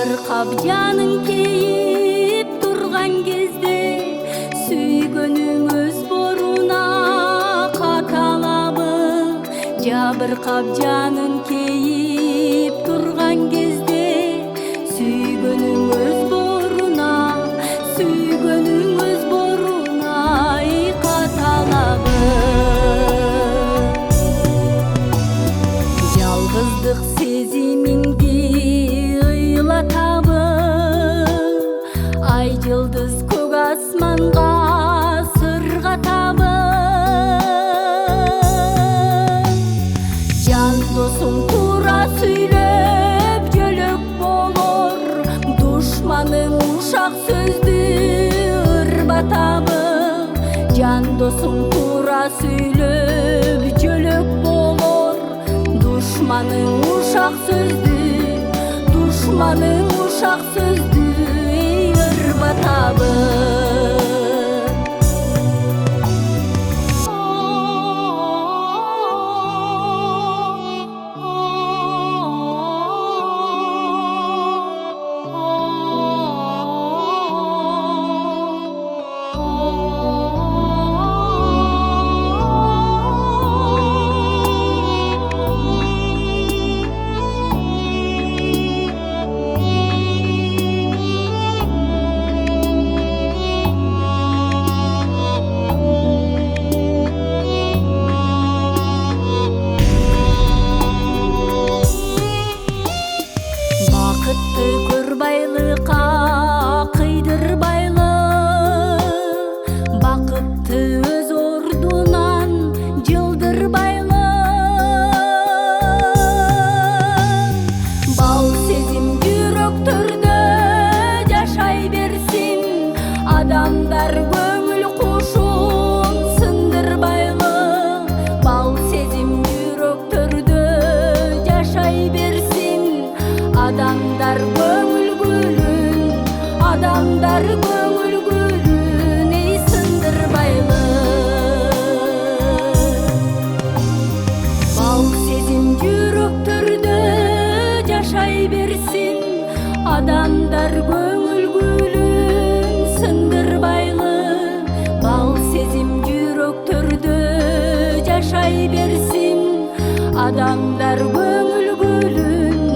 Жабыр кап жаның кейип турган кезде сүйгөнүңүз боруна каталабы. Жабыр кап жаның кейип турган кезде сүйгөнүңүз боруна каталабы. Жалгыздык сезимиңди ыйлатабы. Ай жылдыз көк асманга сыргатабы. Жан досуң туура сүйлөп жөлөк болор, душманың ушак сөздү ырбатабы. Жан досуң туура сүйлөп жөлөк болор, душманың ушак сөздү ырбатабы. Бакытты көрбайлыкка кыйдырбайлы, бакытты өз ордунан жылдырбайлы. Бал сезим жүрөктөрдө жашай берсин, адамдар көңүл кушун сындырбайлы. Бал сезим жүрөктөрдө жашай берсин, адамдар көңүл гүлүн эй сындырбайлы. Бал сезим жүрөктөрдө жашай берсин, адамдар көңүл гүлүн сындырбайлы. Бал сезим жүрөктөрдө жашай берсин, адамдар көңүл гүлүн